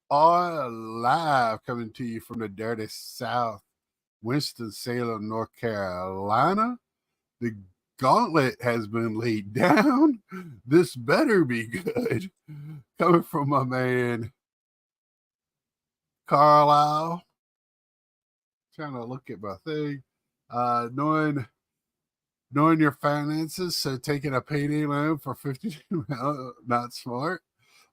On live coming to you from the dirty South, Winston-Salem, North Carolina. The gauntlet has been laid down. This better be good. Coming from my man, Carlisle. Trying to look at my thing. Knowing your finances, so taking a payday loan for 50, not smart.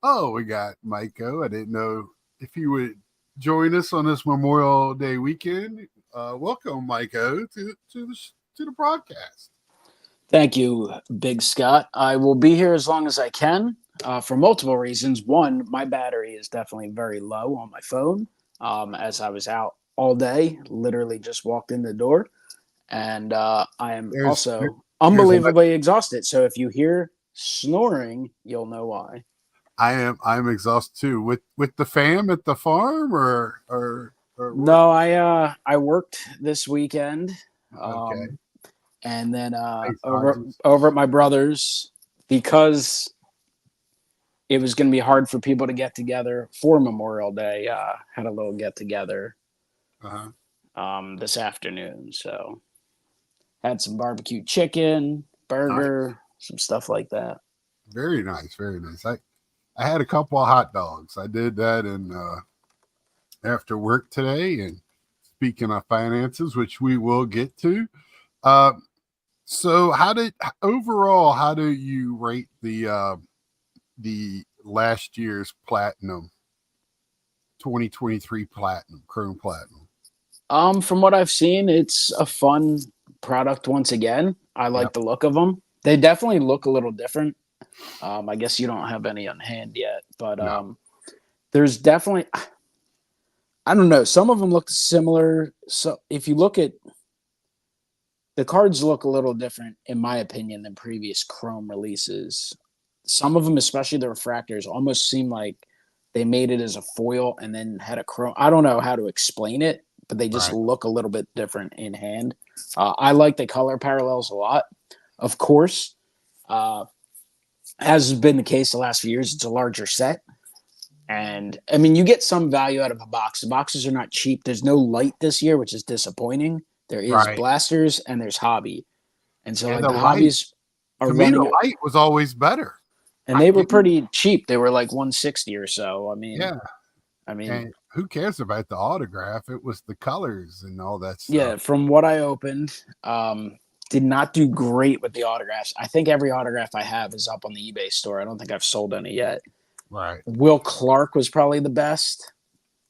Oh, we got Maiko. I didn't know if you would join us on this Memorial Day weekend. Welcome, Maiko, to the broadcast. Thank you, Big Scott. I will be here as long as I can for multiple reasons. One, my battery is definitely very low on my phone as I was out all day, literally just walked in the door. And I am There's also there's a unbelievably exhausted. So if you hear snoring, you'll know why. I'm exhausted too. With the fam at the farm or what? No, I worked this weekend. Okay. Um, and then Thanks, over Hodges. over at my brother's because it was going to be hard for people to get together for Memorial Day. Had a little get together Uh-huh. this afternoon, so had some barbecue chicken, Nice. burger, some stuff like that. Very nice, very nice. I had a couple of hot dogs. I did that in after work today. And speaking of finances, which we will get to, uh, so how do you rate the last year's platinum 2023 platinum chrome platinum? From what I've seen, it's a fun product. Once again, I like Yep. the look of them. They definitely look a little different. I guess you don't have any on hand yet, but No. there's definitely I don't know. Some of them look similar. So if you look at the cards look a little different, in my opinion, than previous Chrome releases. Some of them, especially the refractors, almost seem like they made it as a foil and then had a Chrome. I don't know how to explain it, but they just Right. look a little bit different in hand. I like the color parallels a lot. Of course, uh, as has been the case the last few years, it's a larger set. And I mean, you get some value out of a box. The boxes are not cheap. There's no light this year, which is disappointing. There is Right. blasters and there's hobby. And so And like the the light, hobbies are to me, the running light was always better. and they were You can, pretty cheap. They were like 160 or so. yeah. I mean, And who cares about the autograph? It was the colors and all that yeah, stuff. from what I opened, did not do great with the autographs. I think every autograph I have is up on the eBay store. I don't think I've sold any yet. Right. Will Clark was probably the best.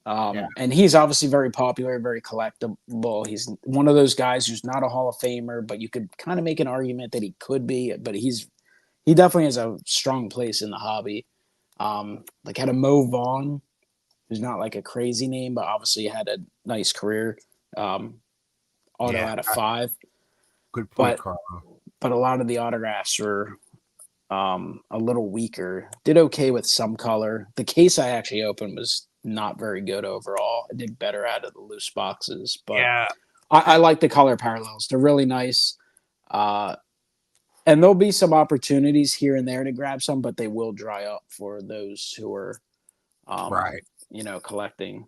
Yeah. And he's obviously very popular, very collectible. He's one of those guys who's not a Hall of Famer, but you could kind of make an argument that he could be. But he definitely has a strong place in the hobby. Like had a Mo Vaughn, who's not like a crazy name, but obviously had a nice career. Um, Auto Yeah. out of 5, Good point, but Carlo. a lot of the autographs were a little weaker. Did okay with some color. The case I actually opened was not very good overall. I did better out of the loose boxes, but Yeah. I like the color parallels. They're really nice. Uh, and there'll be some opportunities here and there to grab some, but they will dry up for those who are, um, Right. collecting.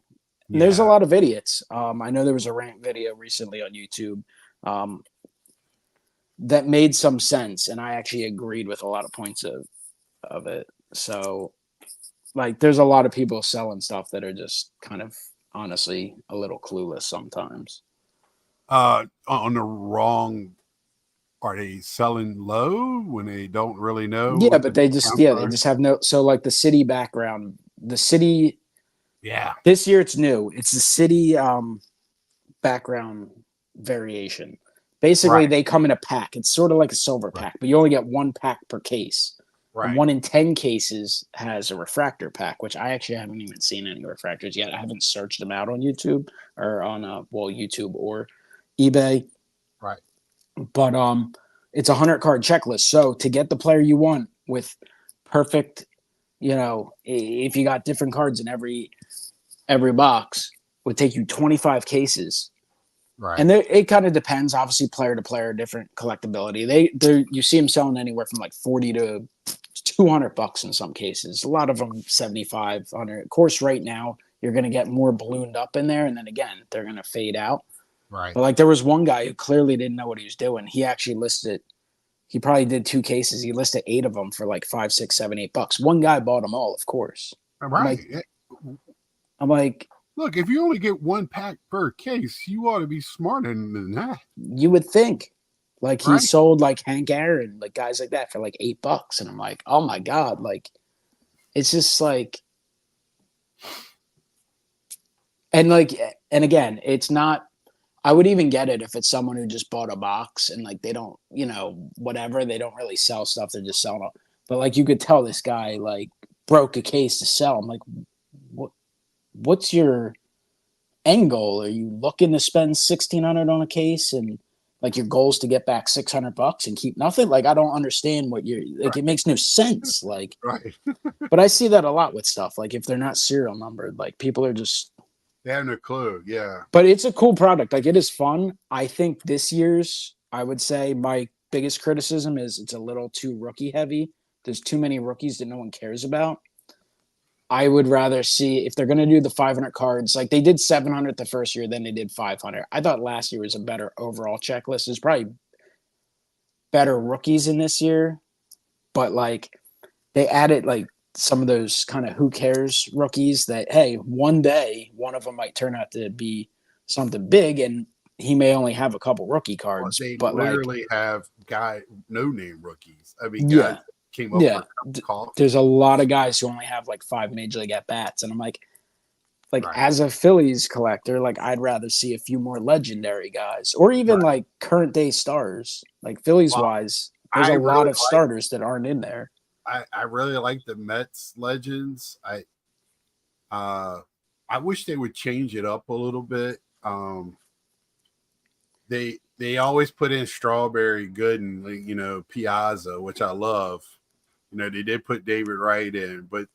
And there's a Yeah. lot of idiots. I know there was a rant video recently on YouTube um, that made some sense, and I actually agreed with a lot of points of it. So, like, there's a lot of people selling stuff that are just kind of honestly a little clueless sometimes. On the wrong, are they selling low when they don't really know Yeah, what but the they discounts are? just have no. So, like, the city background, the city Yeah. this year it's new. It's the city background variation. Basically, Right. they come in a pack. It's sort of like a silver Right. pack, but you only get one pack per case. And Right. 1 in 10 cases has a refractor pack, which I actually haven't even seen any refractors yet. I haven't searched them out on YouTube or on YouTube or eBay. Right. But it's a 100 card checklist. So to get the player you want with perfect, if you got different cards in every box, would take you 25 cases. Right. And it kind of depends, obviously, player to player, different collectability. They you see them selling anywhere from like 40 to $200 in some cases. A lot of them 75, 100. Of course, right now you're going to get more ballooned up in there, and then again they're going to fade out. Right. But like there was one guy who clearly didn't know what he was doing. He actually listed. He probably did 2 cases. He listed 8 of them for like 5, 6, 7, $8. One guy bought them all, of course. Right. I'm like, look, if you only get 1 pack per case, you ought to be smarter than that. you would think. Like he Right. sold like Hank Aaron, like guys like that for like $8. And I'm like, oh my God. Like it's just like, and again, it's not, I would even get it if it's someone who just bought a box and like they don't, whatever, they don't really sell stuff, they're just selling it. But like you could tell this guy like broke a case to sell. I'm like, what's your end goal? Are you looking to spend $1,600 on a case and like your goal is to get back $600 and keep nothing? Like I don't understand what you're like. Right. It makes no sense. Like, Right. but I see that a lot with stuff. Like if they're not serial numbered, like people are just. They have no clue. Yeah. But it's a cool product. Like it is fun. I think this year's, I would say my biggest criticism is it's a little too rookie heavy. There's too many rookies that no one cares about. I would rather see if they're going to do the 500 cards, like they did 700 the first year, then they did 500. I thought last year was a better overall checklist. There's probably better rookies in this year, but like they added like some of those kind of who cares rookies that, hey, one day one of them might turn out to be something big and he may only have a couple rookie cards. They but literally have no name rookies. I mean, yeah, guys came up yeah. with coffee. There's a lot of guys who only have like 5 major league at bats. And I'm like Right. as a Phillies collector, like I'd rather see a few more legendary guys or even like current day stars, like Phillies wise. There's a lot of starters that aren't in there. I really like the Mets legends. I wish they would change it up a little bit. They always put in Strawberry, Gooden, Piazza, which I love. They did put David Wright in, but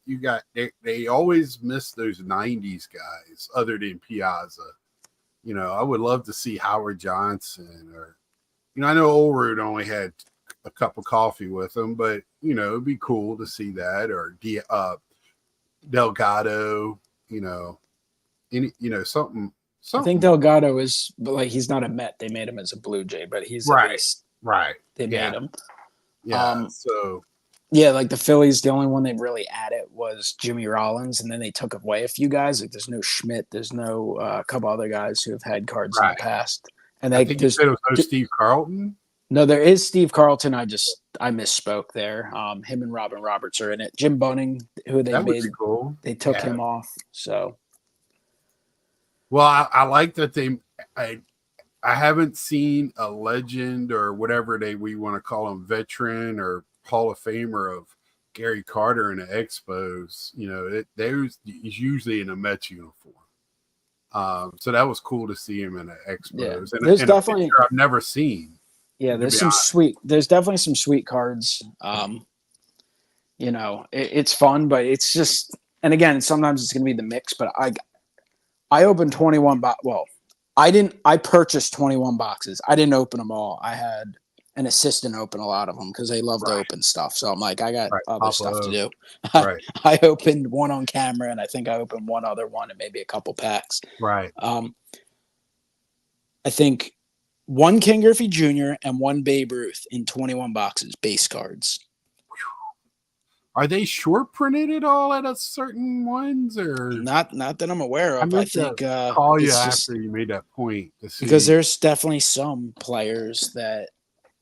they always miss those 90s guys other than Piazza. I would love to see Howard Johnson or, I know Olerud only had a cup of coffee with him, but, it'd be cool to see that or Delgado, something. I think Delgado is, but like he's not a Met. They made him as a Blue Jay, but he's right. They made him. Yeah. Yeah, like the Phillies, the only one they really added was Jimmy Rollins, and then they took away a few guys. Like there's no Schmidt, there's no a couple other guys who have had cards in the past. And I think you said it was no Steve Carlton. No, there is Steve Carlton. I misspoke there. Him and Robin Roberts are in it. Jim Bunning, who they made, cool. They took him off. So, well, I like that I haven't seen a legend or whatever we want to call him, veteran or Hall of Famer of Gary Carter in the Expos. He's usually in a Mets uniform. So that was cool to see him in the Expos. Yeah. There's definitely I've never seen. Yeah, there's definitely some sweet cards. It's fun, but it's just, and again, sometimes it's going to be the mix, but I opened 21 I purchased 21 boxes. I didn't open them all. I had an assistant open a lot of them because they love to open stuff. So I'm like, I got other stuff to do. I opened one on camera, and I think I opened one other one and maybe a couple packs. Right. I think one Ken Griffey Jr. and one Babe Ruth in 21 boxes, base cards. Are they short printed at all at a certain ones or not that I'm aware of? I think call you after you made that point to see. Because there's definitely some players that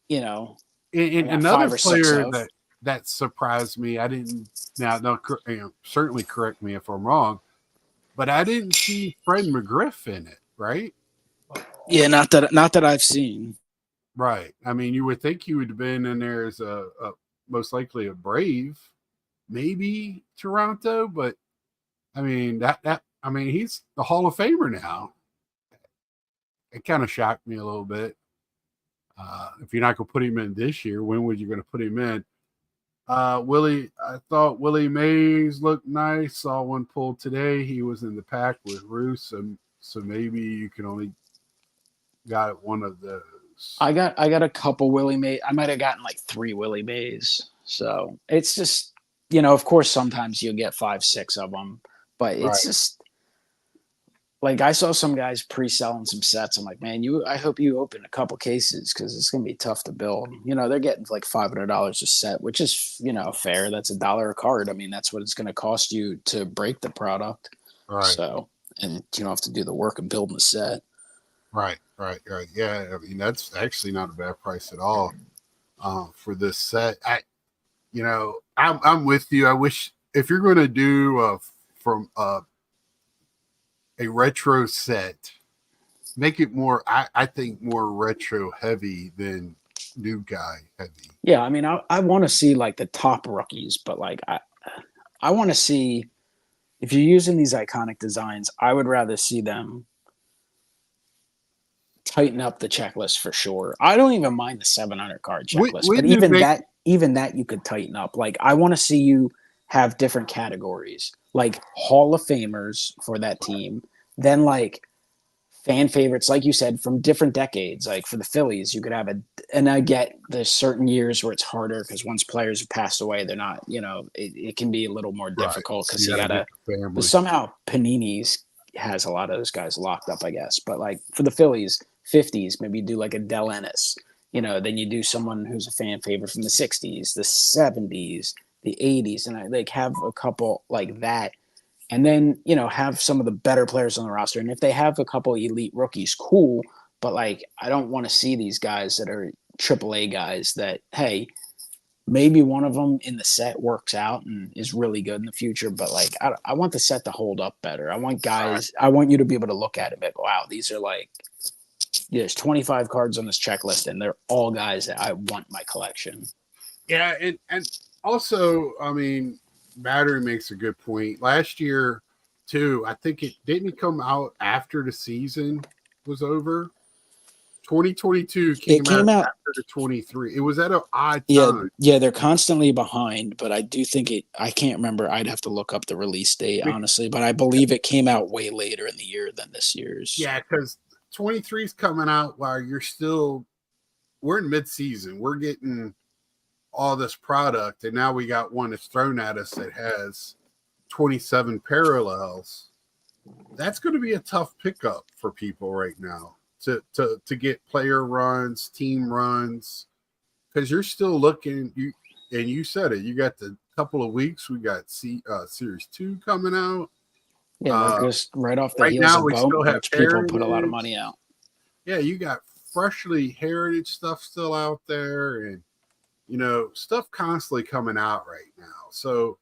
and another player that surprised me. I didn't certainly correct me if I'm wrong, but I didn't see Fred McGriff in it, right? Yeah, not that I've seen. Right. I mean, you would think he would have been in there as a most likely a Brave, maybe Toronto, but I mean he's the Hall of Famer now. It kind of shocked me a little bit. If you're not going to put him in this year, when were you going to put him in? I thought Willie Mays looked nice. Saw one pulled today. He was in the pack with Roos, so maybe you can only got one of those. I got a couple Willie Mays. I might have gotten like 3 Willie Mays. So it's just, of course, sometimes you'll get 5, 6 of them, but Right. it's just like I saw some guys pre-selling some sets. I'm like, man, I hope you open a couple cases because it's gonna be tough to build. They're getting like $500 a set, which is fair. That's $1 a card. I mean, that's what it's gonna cost you to break the product. Right. So, and you don't have to do the work of building a set. Right. Yeah, I mean that's actually not a bad price at all for this set. I'm with you. I wish if you're going to do from a retro set, make it more. I think more retro heavy than new guy heavy. Yeah, I mean, I want to see like the top rookies, but like I want to see if you're using these iconic designs, I would rather see them tighten up the checklist for sure. I don't even mind the 700 card checklist, but even that you could tighten up. Like I want to see you have different categories, like Hall of Famers for that team, then like fan favorites, like you said, from different decades. Like for the Phillies, you could have and I get there's certain years where it's harder because once players have passed away, they're not, it can be a little more difficult because you gotta. But somehow Panini's has a lot of those guys locked up, I guess. But like for the Phillies, 50s, maybe you do like a Del Ennis, then you do someone who's a fan favorite from the 60s, the 70s, the 80s, and I like have a couple like that. And then, have some of the better players on the roster. And if they have a couple elite rookies, cool. But like, I don't want to see these guys that are AAA guys that, hey, maybe one of them in the set works out and is really good in the future. But like, I want the set to hold up better. I want you to be able to look at it and go, wow, these are like, there's 25 cards on this checklist and they're all guys that I want my collection. Yeah. And also, I mean, Battery makes a good point. Last year, too, I think it didn't come out after the season was over. 2022 came out after the 23. It was at an odd time. Yeah, they're constantly behind, but I do think I can't remember. I'd have to look up the release date, honestly, but I believe it came out way later in the year than this year's. Yeah, because 23 is coming out while we're in mid-season. We're getting all this product, and now we got one that's thrown at us that has 27 parallels. That's going to be a tough pickup for people right now to get player runs, team runs, because you're still looking. You said it. You got the couple of weeks. We got Series 2 coming out. Yeah, just right off the heels of Bowman, which people put a lot of money out. Yeah, you got freshly heritage stuff still out there, and stuff constantly coming out right now. So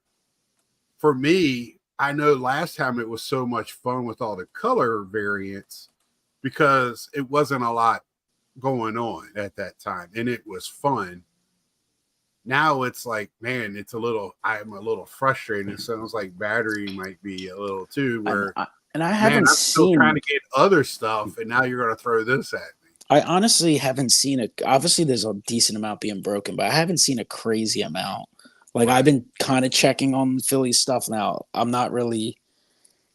for me, I know last time it was so much fun with all the color variants because it wasn't a lot going on at that time and it was fun. Now it's like, man, I'm a little frustrated. It sounds like Battery might be a little too where I'm still trying to get other stuff and now you're going to throw this at me. I honestly haven't seen obviously there's a decent amount being broken, but I haven't seen a crazy amount. Like I've been kind of checking on Philly stuff now. I'm not really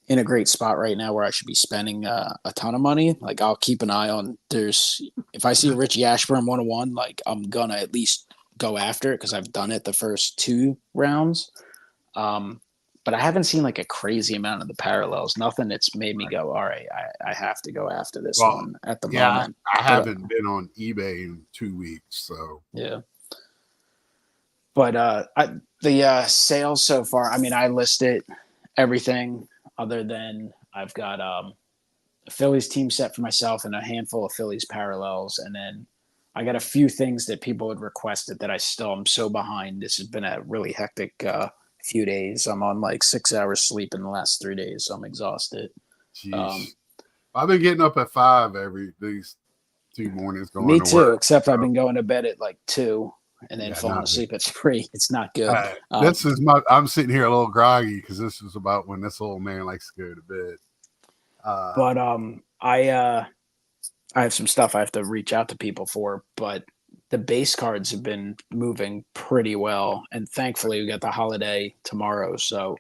in a great spot right now where I should be spending a ton of money. Like I'll keep an eye on if I see a Richie Ashburn 101, like I'm gonna at least go after it because I've done it the first 2 rounds. But I haven't seen like a crazy amount of the parallels. Nothing that's made me go, all right, I have to go after this one at the moment. I haven't been on eBay in 2 weeks, so yeah. But the sales so far, I mean, I listed everything other than I've got a Phillies team set for myself and a handful of Phillies parallels, and then I got a few things that people had requested that I'm so behind. This has been a really hectic few days. I'm on like 6 hours sleep in the last 3 days, so I'm exhausted. I've been getting up at 5 these 2 mornings going. Me too, work. Except I've been going to bed at like 2 and then falling asleep at 3. It's not good. I'm sitting here a little groggy because this is about when this old man likes to go to bed. But I have some stuff I have to reach out to people for, but the base cards have been moving pretty well, and thankfully we got the holiday tomorrow, so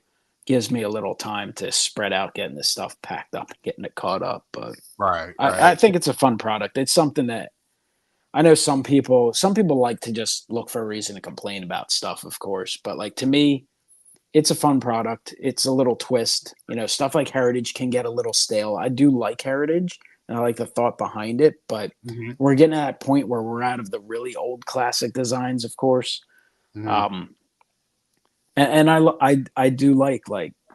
gives me a little time to spread out getting this stuff packed up and getting it caught up. But Right, I right. think it's a fun product. It's something that I know some people like to just look for a reason to complain about stuff, of course. But like to me, it's a fun product. It's a little twist. Stuff like Heritage can get a little stale. I do like Heritage and I like the thought behind it, but Mhm, we're getting to that point where we're out of the really old classic designs, of course. mhm. Um, and I do like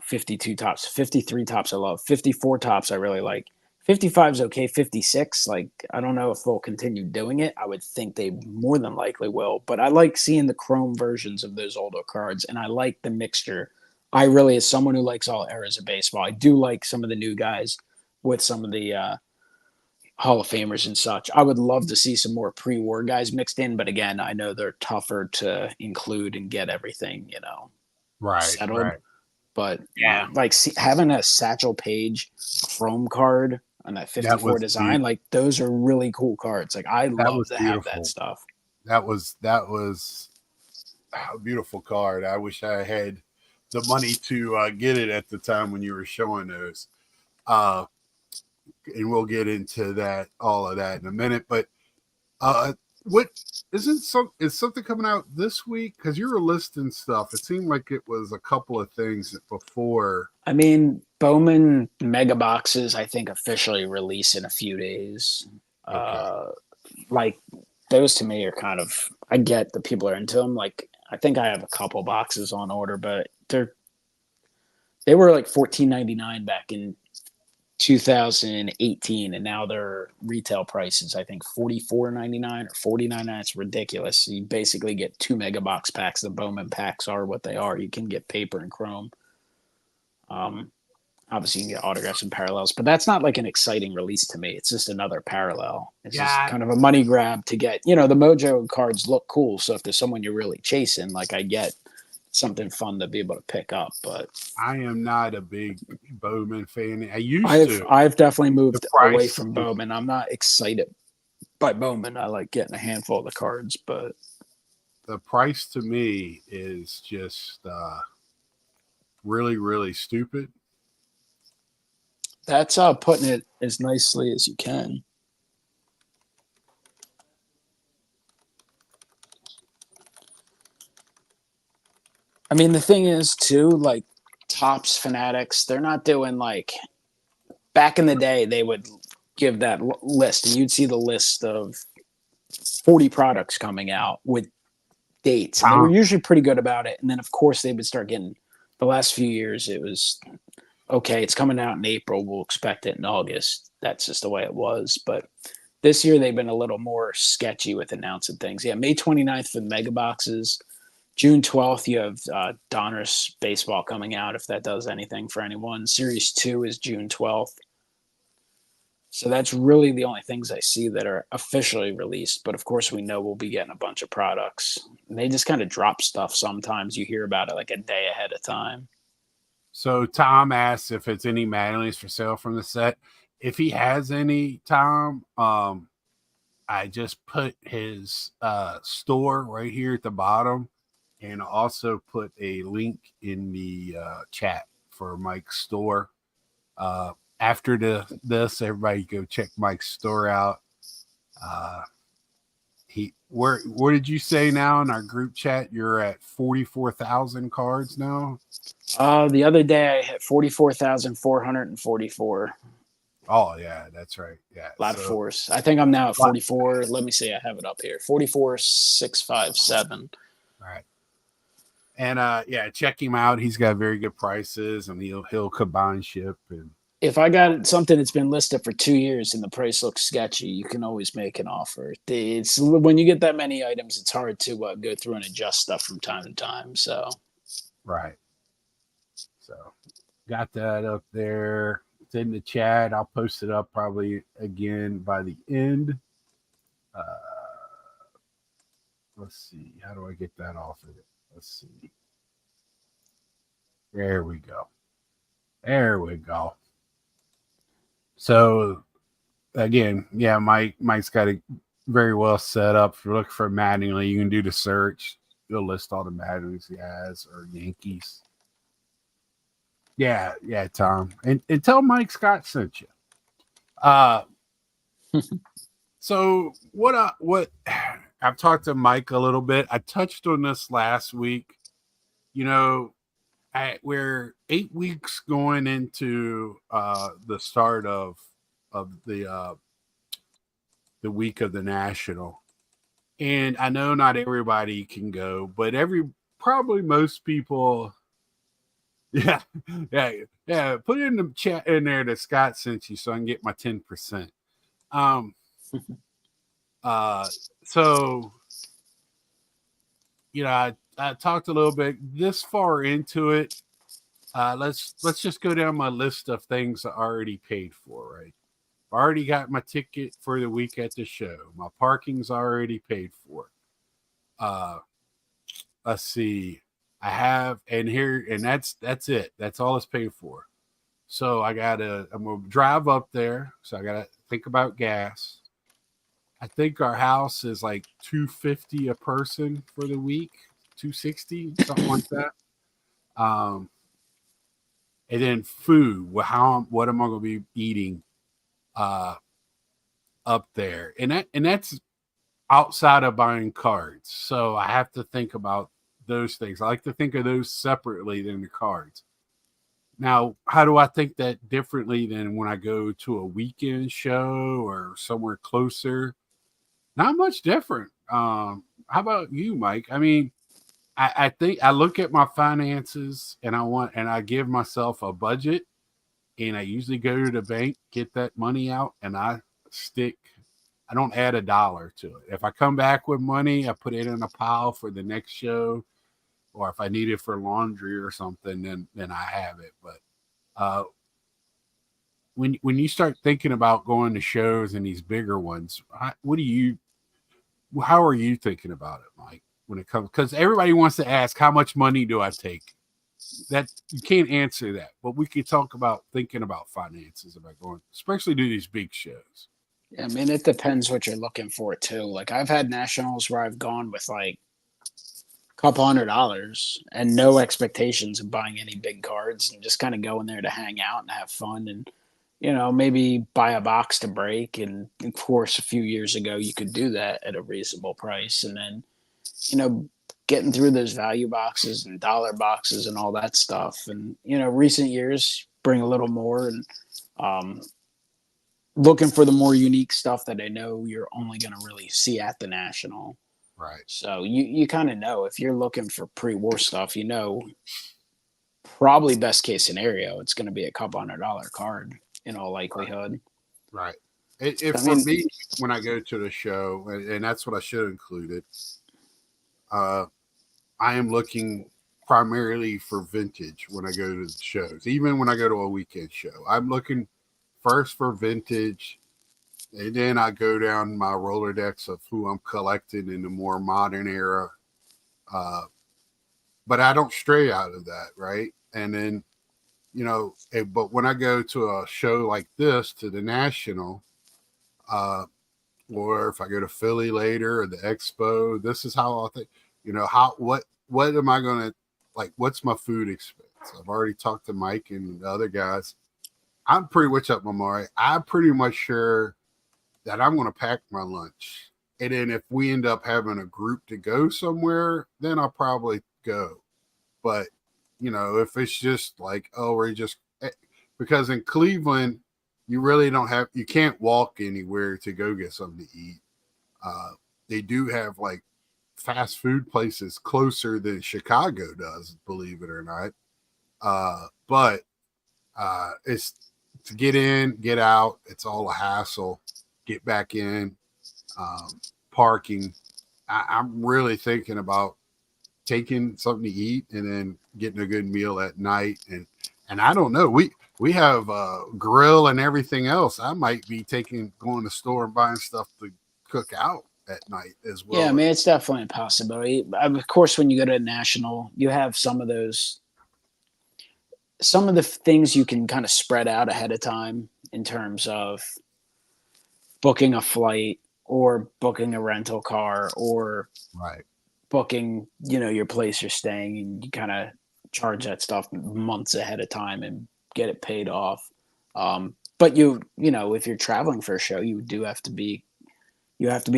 52 tops, 53 tops. I love 54 tops. I really like 55 is okay. 56, like I don't know if they'll continue doing it. I would think they more than likely will, but I like seeing the chrome versions of those older cards, and I like the mixture. I really, as someone who likes all eras of baseball, I do like some of the new guys with some of the Hall of Famers and such. I would love to see some more pre-war guys mixed in, but again, I know they're tougher to include and get everything, Right, settled. right. But Yeah. having a Satchel Paige Chrome card on that That 54 was design, like those are really cool cards. Like I that love was to have that beautiful. stuff. That was a beautiful card. I wish I had the money to get it at the time when you were showing those. Uh, and we'll get into all of that in a minute. But uh, what is something coming out this week? Because you were listing stuff. It seemed like it was a couple of things before. I mean, Bowman Mega Boxes, I think officially release in a few days. Okay. Like those to me are kind of, I get that people are into them. Like I think I have a couple boxes on order, but they were like $14.99 back in 2018, and now their retail prices I think $44.99 or $49.99. It's ridiculous. You basically get 2 mega box packs. The Bowman packs are what they are. You can get paper and chrome. Um, Obviously you can get autographs and parallels, but that's not like an exciting release to me. It's just another parallel. It's just Yeah. kind of a money grab to get. The Mojo cards look cool, so if there's someone you're really chasing, like I get something fun to be able to pick up. But I am not a big Bowman fan. I used I've to. I've definitely moved The away price from is Bowman. I'm not excited by Bowman. I like getting a handful of the cards, but the price to me is just really, really stupid. that's putting it as nicely as you can. I mean, the thing is too, like Tops Fanatics, they're not doing like back in the day. They would give that list, and you'd see the list of 40 products coming out with dates, and they were usually pretty good about it. And then, of course, they would start getting the last few years. It was okay. It's coming out in April. We'll expect it in August. That's just the way it was. But this year they've been a little more sketchy with announcing things. Yeah, May 29th for the mega boxes. June 12th, you have Donruss Baseball coming out, if that does anything for anyone. Series 2 is June 12th. So that's really the only things I see that are officially released. But of course, we know we'll be getting a bunch of products. And they just kind of drop stuff sometimes. You hear about it like a day ahead of time. So Tom asks if it's any Mattingly's for sale from the set. If he has any, Tom, I just put his store right here at the bottom, and also put a link in the chat for Mike's store. After this, everybody go check Mike's store out. Where did you say now in our group chat? You're at 44,000 cards now. The other day I hit 44,444. Oh yeah, that's right. Yeah, A lot of force. I think I'm now at 44. Let me see. I have it up here. 44,657. All right. And yeah, check him out. He's got very good prices, and he'll combine ship. And If I got something that's been listed for 2 years and the price looks sketchy, you can always make an offer. It's when you get that many items, it's hard to go through and adjust stuff from time to time. So right. So got that up there. It's in the chat. I'll post it up probably again by the end. Let's see. How do I get that off of it? Let's see. There we go. There we go. So again, yeah, Mike's got it very well set up. If you're looking for Mattingly, you can do the search. You'll list all the Mattinglys he has or Yankees. Yeah, Tom. And tell Mike Scott sent you. Uh so what I've talked to Mike a little bit. I touched on this last week. You know, we're 8 weeks going into the start of the week of the national. And I know not everybody can go, but probably most people. Yeah, yeah. Put it in the chat in there that Scott sent you, so I can get my 10%. Um. Uh. So I talked a little bit this far into it. Let's just go down my list of things I already paid for. Right. I already got my ticket for the week at the show. My parking's already paid for. Uh. Let's see. I have and that's it. That's all it's paid for. So I'm gonna drive up there. So I gotta think about gas. I think our house is like 250 a person for the week, 260, something like that. Um, and then food. What am I gonna be eating uh up there? And that's outside of buying cards. So I have to think about those things. I like to think of those separately than the cards. Now, how do I think that differently than when I go to a weekend show or somewhere closer? Not much different. How about you, Mike? I mean, I think I look at my finances and I give myself a budget and I usually go to the bank, get that money out, and I don't add a dollar to it. If I come back with money, I put it in a pile for the next show, or if I need it for laundry or something, then I have it. But uh, when you start thinking about going to shows and these bigger ones, how are you thinking about it, Mike? When it comes, because everybody wants to ask, how much money do I take? That you can't answer that, but we could talk about thinking about finances about going, especially to these big shows. Yeah, I mean, it depends what you're looking for too. Like I've had nationals where I've gone with like a couple $100 and no expectations of buying any big cards and just kind of going there to hang out and have fun and maybe buy a box to break. And of course, a few years ago, you could do that at a reasonable price. And then, getting through those value boxes and dollar boxes and all that stuff. And, recent years bring a little more and um, looking for the more unique stuff that I know you're only going to really see at the National. Right. So you kind of know if you're looking for pre-war stuff, probably best case scenario, it's going to be a couple $100 card in all likelihood. Right. For me, when I go to the show, and that's what I should have included, I am looking primarily for vintage when I go to the shows. Even when I go to a weekend show, I'm looking first for vintage, and then I go down my Rolodex of who I'm collecting in the more modern era. But I don't stray out of that, right? And then, but when I go to a show like this, to the National, or if I go to Philly later or the Expo, this is how I think, what am I going to, like, what's my food expense? I've already talked to Mike and the other guys. I'm pretty much up my mark. I'm pretty much sure that I'm going to pack my lunch. And then if we end up having a group to go somewhere, then I'll probably go. But, if it's just like, because in Cleveland, you can't walk anywhere to go get something to eat. They do have like fast food places closer than Chicago does, believe it or not. But it's to get in, get out. It's all a hassle. Get back in, parking. I'm really thinking about taking something to eat and then getting a good meal at night. And I don't know. We have a grill and everything else. I might be going to the store and buying stuff to cook out at night as well. Yeah, I mean, it's definitely a possibility. Of course, when you go to a National, you have some of the things you can kind of spread out ahead of time in terms of booking a flight or booking a rental car or right. booking, your place you're staying, and you kind of charge that stuff months ahead of time and get it paid off. But you know, if you're traveling for a show, you have to be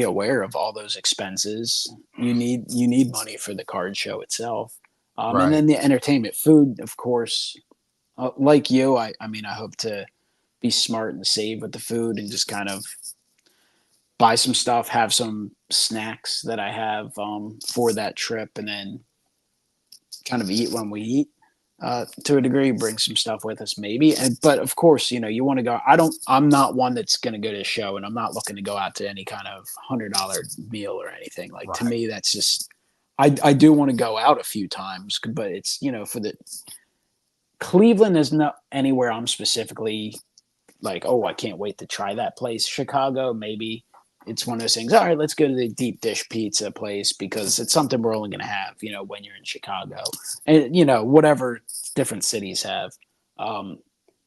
aware of all those expenses. You need money for the card show itself, and Right. then the entertainment, food, of course. Like you, I mean, I hope to be smart and save with the food and just kind of buy some stuff, have some snacks that I have for that trip, and then kind of eat when we eat. To a degree, bring some stuff with us, maybe. But of course, you know, you want to go. I'm not one that's going to go to a show, and I'm not looking to go out to any kind of $100 meal or anything. Like to Right. me, that's just. I do want to go out a few times, but it's, you know, for the Cleveland is not anywhere I'm specifically like, oh, I can't wait to try that place. Chicago, maybe it's one of those things. All right, let's go to the deep dish pizza place because it's something we're only going to have, you know, when you're in Chicago, and you know, whatever different cities have. Um,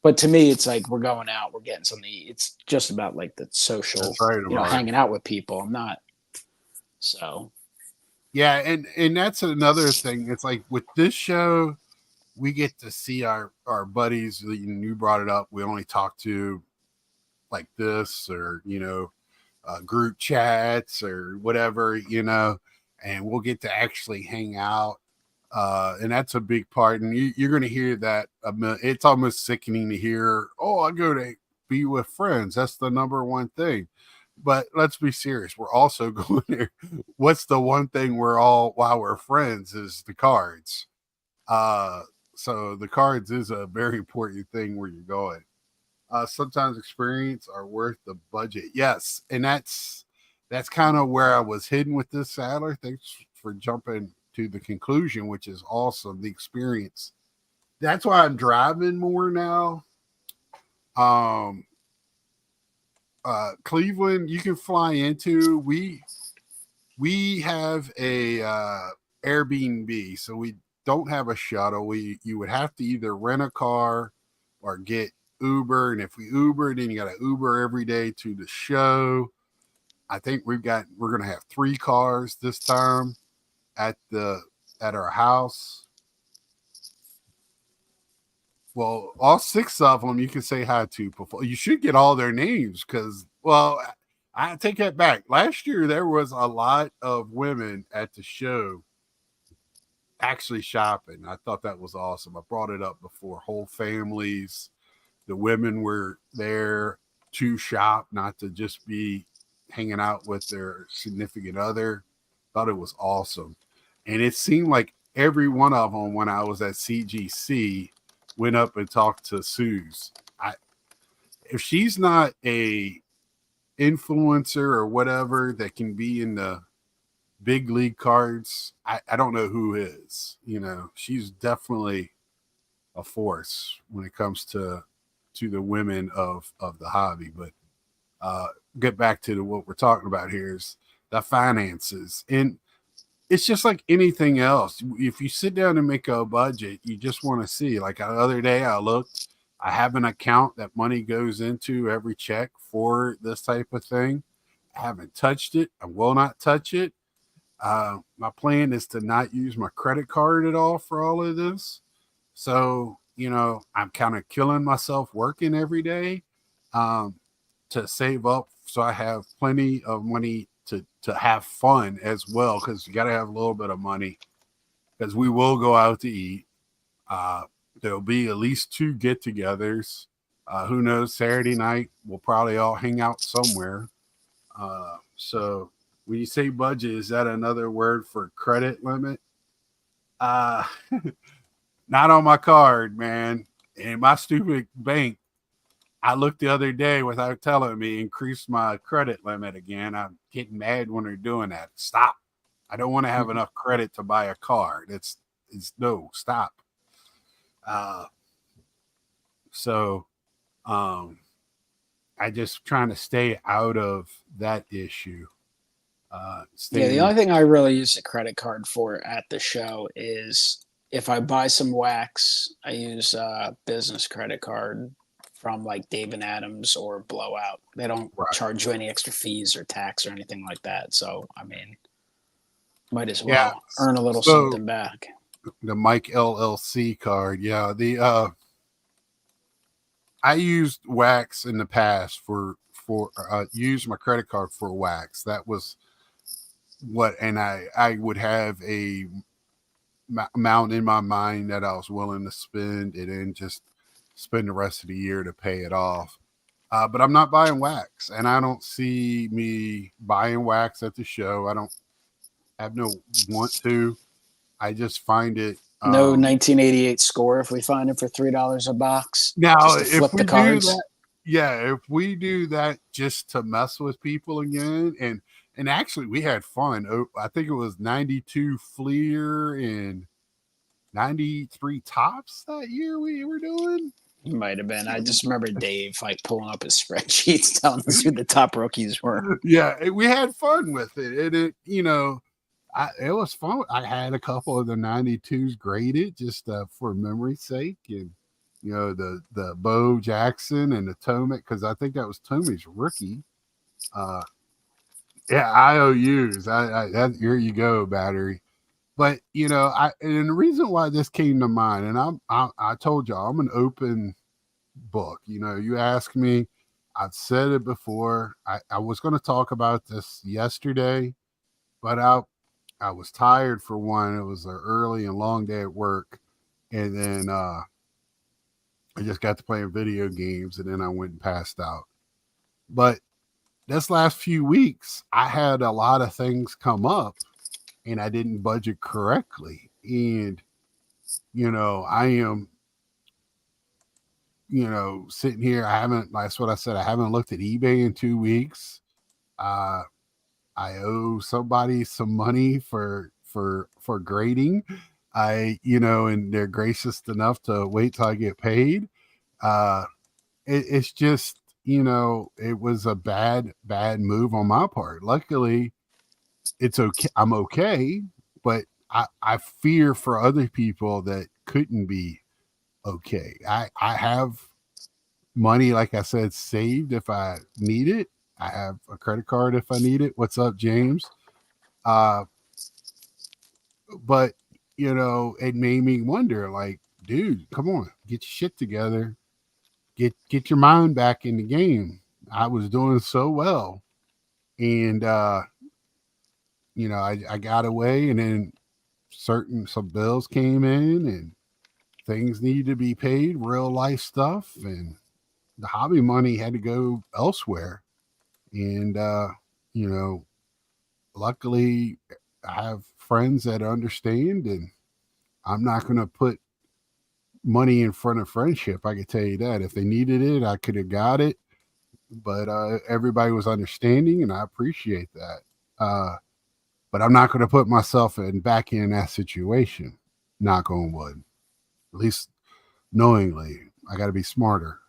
but to me, it's like we're going out, we're getting something to eat. It's just about like the social, That's right, you know, Amari. hanging out with people. I'm not so. Yeah, and that's another thing. It's like with this show, we get to see our buddies. You brought it up. We only talk to like this, or group chats or whatever, and we'll get to actually hang out. And that's a big part. And you're going to hear that. It's almost sickening to hear, oh, I go to be with friends. That's the number one thing. But let's be serious. We're also going there. What's the one thing we're all, while we're friends, is the cards. Uh, so the cards is a very important thing where you're going. Sometimes experience are worth the budget. Yes, and that's kind of where I was hidden with this, Sadler. Thanks for jumping to the conclusion, which is awesome. The experience. That's why I'm driving more now. Um, Cleveland, you can fly into. We have a Airbnb, so we don't have a shuttle. You would have to either rent a car or get Uber, and if we Uber, then you got to Uber every day to the show. I think we're gonna have 3 cars this time at our house. Well, all 6 of them you can say hi to before. You should get all their names because, well, I take that back. Last year there was a lot of women at the show actually shopping. I thought that was awesome. I brought it up before. Whole families, the women were there to shop, not to just be hanging out with their significant other. Thought it was awesome. And it seemed like every one of them, when I was at CGC, went up and talked to Suze. If she's not a influencer or whatever that can be in the big league cards, I don't know who is. She's definitely a force when it comes to the women of the hobby. But get back to what we're talking about here is the finances. And it's just like anything else. If you sit down and make a budget, you just want to see. Like the other day, I have an account that money goes into every check for this type of thing. I haven't touched it. I will not touch it. My plan is to not use my credit card at all for all of this. So, I'm kind of killing myself working every day to save up so I have plenty of money to have fun as well, because you got to have a little bit of money because we will go out to eat. There'll be at least 2 get-togethers. Who knows? Saturday night we'll probably all hang out somewhere. So when you say budget, is that another word for credit limit? Uh, Not on my card, man. And my stupid bank, I looked the other day without telling me, increased my credit limit again. I'm getting mad when they're doing that. Stop. I don't want to have enough credit to buy a car. It's no, stop. Uh, so I just trying to stay out of that issue. Yeah, the Staying only thing I really use the credit card for at the show is if I buy some wax, I use a business credit card from like Dave and Adams or Blowout. They don't right. charge you any extra fees or tax or anything like that. So, I mean, might as Yeah. well earn a little So something back. The Mike LLC card. Yeah, the I used wax in the past for used my credit card for wax. That was what, and I would have a amount in my mind that I was willing to spend, and then just spend the rest of the year to pay it off. But I'm not buying wax, and I don't see me buying wax at the show. I don't have no want to. I just find it. No 1988 score if we find it for $3 a box. Now, just to if flip we the cards. do that, yeah, if we do that just to mess with people again, and actually we had fun. I think it was 92 Fleer and 93 Tops that year we were doing. It might have been. I just remember Dave like pulling up his spreadsheets, telling us who the top rookies were. Yeah, we had fun with it, and it it was fun. I had a couple of the 92s graded just for memory's sake, and the Bo Jackson and the Tomic, because I think that was Tomic's rookie. Yeah, IOUs. Here you go, battery. But and the reason why this came to mind, and I told y'all I'm an open book. You ask me, I've said it before. I was going to talk about this yesterday, but I was tired for one. It was an early and long day at work, and then I just got to playing video games, and then I went and passed out. But this last few weeks, I had a lot of things come up, and I didn't budget correctly. And, I am, sitting here. That's what I said. I haven't looked at eBay in 2 weeks. I owe somebody some money for grading. And they're gracious enough to wait till I get paid. It's just, it was a bad move on my part. Luckily, it's okay. I'm okay, but I fear for other people that couldn't be okay. I have money, like I said, saved if I need it. I have a credit card if I need it. What's up, James? But it made me wonder, like, dude, come on, get your shit together. Get your mind back in the game. I was doing so well. And I got away, and then some bills came in and things needed to be paid, real life stuff, and the hobby money had to go elsewhere. And luckily I have friends that understand, and I'm not going to put money in front of friendship. I can tell you that. If they needed it, I could have got it, but everybody was understanding, and I appreciate that. But I'm not going to put myself back in that situation. Knock on wood. At least knowingly, I got to be smarter.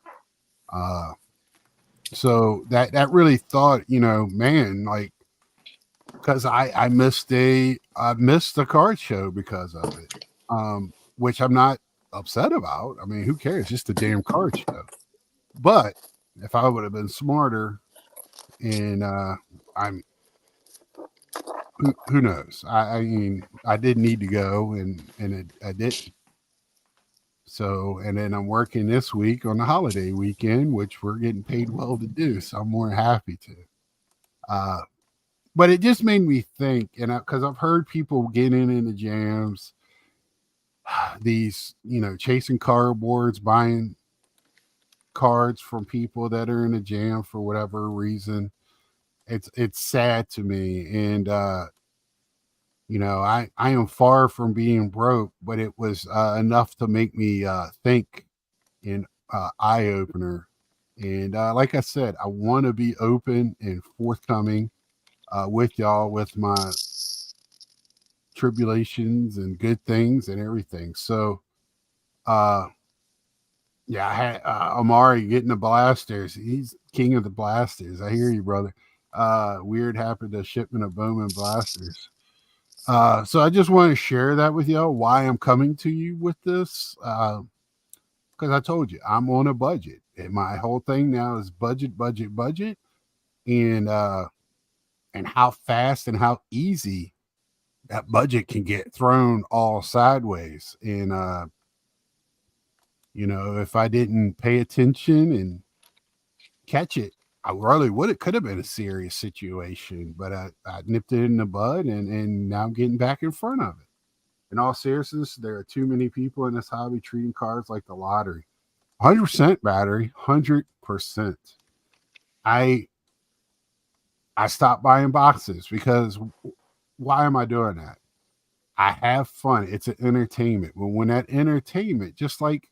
So that really thought, man, like, because I missed the card show because of it, which I'm not upset about. I mean, who cares? Just a damn card show. But if I would have been smarter, and who knows? I mean, I did need to go, and I didn't. So, and then I'm working this week on the holiday weekend, which we're getting paid well to do. So I'm more happy to. But it just made me think, and because I've heard people getting into jams, these, chasing cardboards, buying cards from people that are in a jam for whatever reason. It's sad to me. And, I am far from being broke, but it was enough to make me think, in eye opener. And like I said, I want to be open and forthcoming with y'all, with my tribulations and good things and everything. So, I had Amari getting the blasters. He's king of the blasters. I hear you, brother. Weird happened to shipment of Bowman blasters. So I just want to share that with y'all, why I'm coming to you with this. Because I told you, I'm on a budget. And my whole thing now is budget. And how fast and how easy that budget can get thrown all sideways. And, if I didn't pay attention and catch it, I really would. It could have been a serious situation, but I nipped it in the bud, and now I'm getting back in front of it. In all seriousness, there are too many people in this hobby treating cards like the lottery. 100% battery, 100%. I stopped buying boxes because why am I doing that? I have fun. It's an entertainment. But when that entertainment, just like,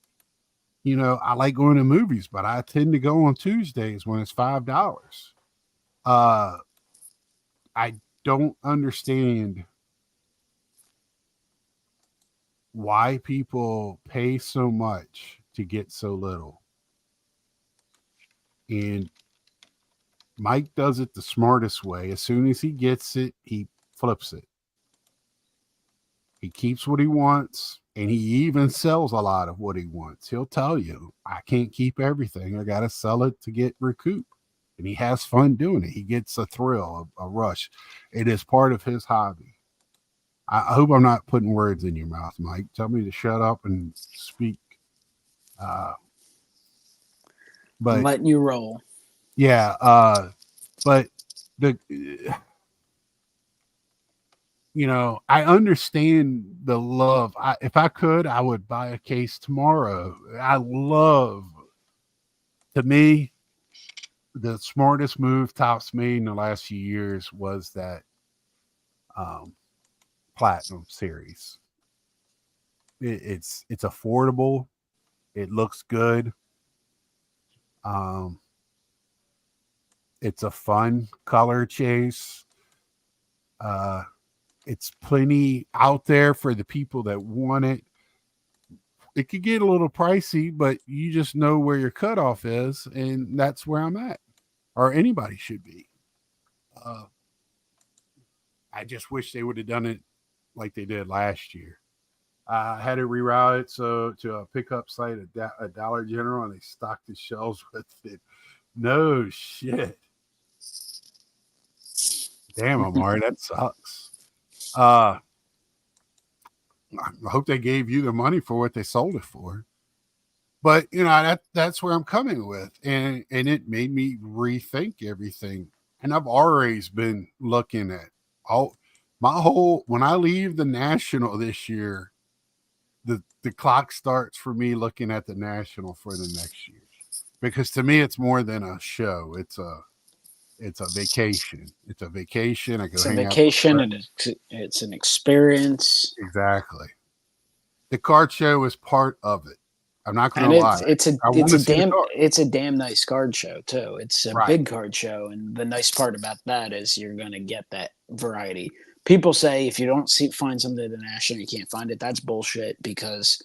I like going to movies, but I tend to go on Tuesdays when it's $5. I don't understand why people pay so much to get so little. And Mike does it the smartest way. As soon as he gets it, he flips it. He keeps what he wants, and he even sells a lot of what he wants. He'll tell you, I can't keep everything. I got to sell it to get recoup. And he has fun doing it. He gets a thrill, a rush. It is part of his hobby. I hope I'm not putting words in your mouth, Mike. Tell me to shut up and speak. But I'm letting you roll. Yeah, but I understand the love. If I could, I would buy a case tomorrow. To me, the smartest move Topps made in the last few years was that Platinum series. It's affordable. It looks good. It's a fun color chase. It's plenty out there for the people that want it. It could get a little pricey, but you just know where your cutoff is, and that's where I'm at, or anybody should be. I just wish they would have done it like they did last year. I had to reroute it to a pickup site at Dollar General, and they stocked the shelves with it. No shit. Damn, Amari, that sucks. I hope they gave you the money for what they sold it for. But that's where I'm coming with, and it made me rethink everything. And I've always been looking at when I leave the National this year, the clock starts for me looking at the National for the next year, because to me it's more than a show. It's a vacation. It's a vacation. It's a vacation, and it's an experience. Exactly. The card show is part of it. I'm not going to lie. It's a damn nice card show too. It's a big card show, and the nice part about that is you're going to get that variety. People say if you don't find something at the National, you can't find it. That's bullshit, because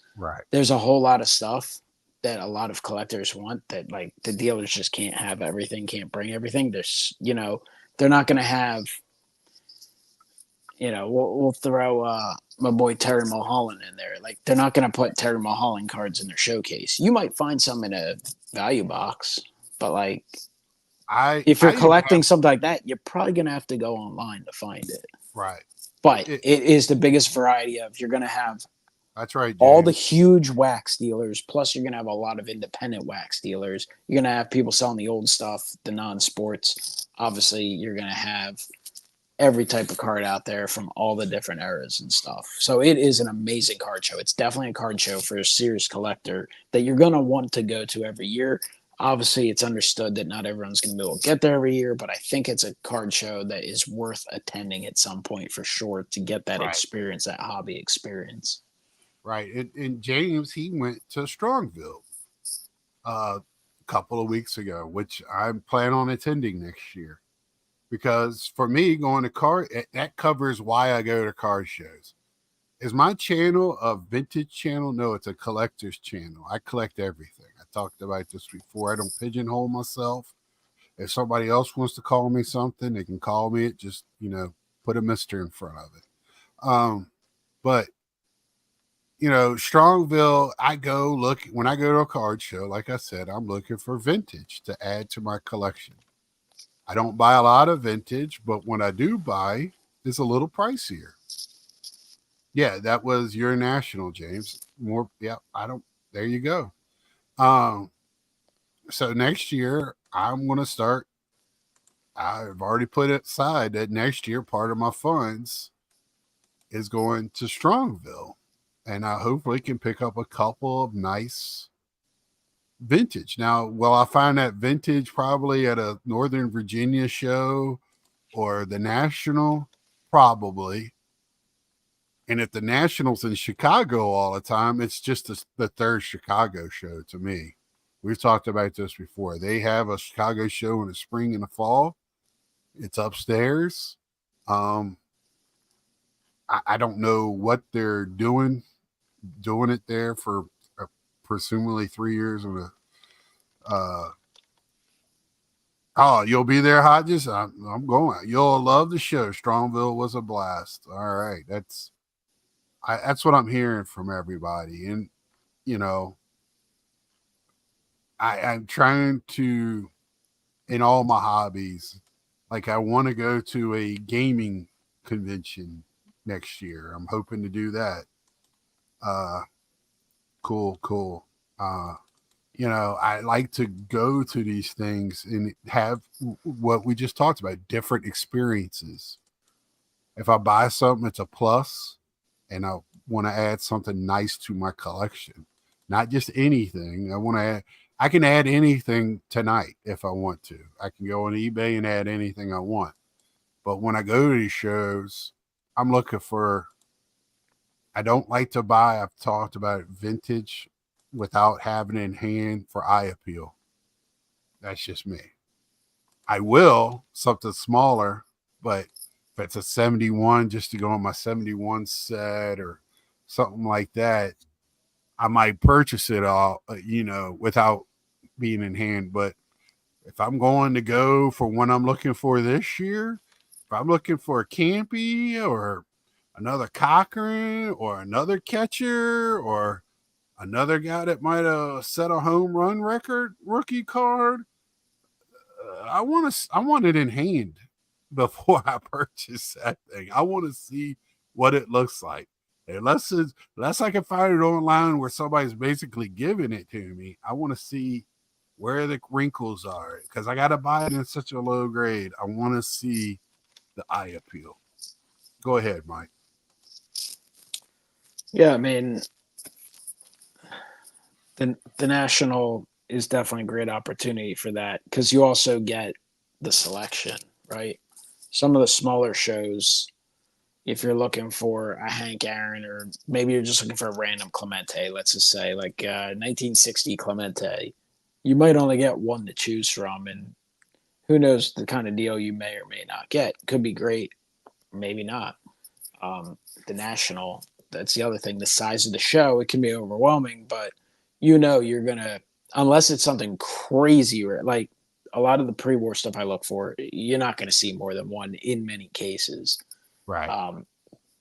there's a whole lot of stuff that a lot of collectors want that, like, the dealers just can't have everything, can't bring everything. There's, they're not going to have, we'll throw my boy Terry Mulholland in there. Like, they're not going to put Terry Mulholland cards in their showcase. You might find some in a value box, but like, if you're collecting something like that, you're probably going to have to go online to find it. Right. But it is the biggest variety of, you're going to have That's right, James. all the huge wax dealers, plus you're going to have a lot of independent wax dealers. You're going to have people selling the old stuff, the non-sports. Obviously, you're going to have every type of card out there from all the different eras and stuff. So it is an amazing card show. It's definitely a card show for a serious collector that you're going to want to go to every year. Obviously, it's understood that not everyone's going to be able to get there every year, but I think it's a card show that is worth attending at some point for sure, to get that experience, that hobby experience. Right. And James, he went to Strongville a couple of weeks ago, which I plan on attending next year. Because for me, going to card, that covers why I go to card shows. Is my channel a vintage channel? No, it's a collector's channel. I collect everything. I talked about this before. I don't pigeonhole myself. If somebody else wants to call me something, they can call me it. Just, put a Mr. in front of it. But Strongville, when I go to a card show, like I said, I'm looking for vintage to add to my collection. I don't buy a lot of vintage, but when I do buy, it's a little pricier. Yeah, that was your national, James. More, yeah. I don't. There you go. Um, so next year I'm going to start. I've already put it aside that next year part of my funds is going to Strongville, and I hopefully can pick up a couple of nice vintage. Now, will I find that vintage probably at a Northern Virginia show or the National? Probably. And if the National's in Chicago all the time, it's just the third Chicago show to me. We've talked about this before. They have a Chicago show in the spring and the fall. It's upstairs. Um, I don't know what they're doing it there for presumably 3 years. Oh, you'll be there, Hodges? I'm going. You'll love the show. Strongville was a blast. All right. That's what I'm hearing from everybody. And, you know, I'm trying to, in all my hobbies, like I want to go to a gaming convention next year. I'm hoping to do that. Uh, cool. Uh, I like to go to these things and have what we just talked about, different experiences. If I buy something, it's a plus, and I want to add something nice to my collection, not just anything. I can add anything tonight if I want to. I can go on eBay and add anything I want. But when I go to these shows, I'm looking for, I don't like to buy, I've talked about vintage without having it in hand for eye appeal. That's just me. I will something smaller, but if it's a 71 just to go on my 71 set or something like that, I might purchase it all, without being in hand. But if I'm going to go for what I'm looking for this year, if I'm looking for a Campy or another Cochran or another catcher or another guy that might have set a home run record rookie card, I want it in hand before I purchase that thing. I want to see what it looks like. Unless I can find it online where somebody's basically giving it to me, I want to see where the wrinkles are because I got to buy it in such a low grade. I want to see the eye appeal. Go ahead, Mike. Yeah, I mean, the national is definitely a great opportunity for that because you also get the selection, right? Some of the smaller shows, if you're looking for a Hank Aaron or maybe you're just looking for a random Clemente, let's just say like 1960 Clemente, you might only get one to choose from, and who knows the kind of deal you may or may not get. Could be great, maybe not. The national, that's the other thing. The size of the show, it can be overwhelming, but you're gonna, unless it's something crazy like a lot of the pre-war stuff I look for, you're not gonna see more than one in many cases. Right.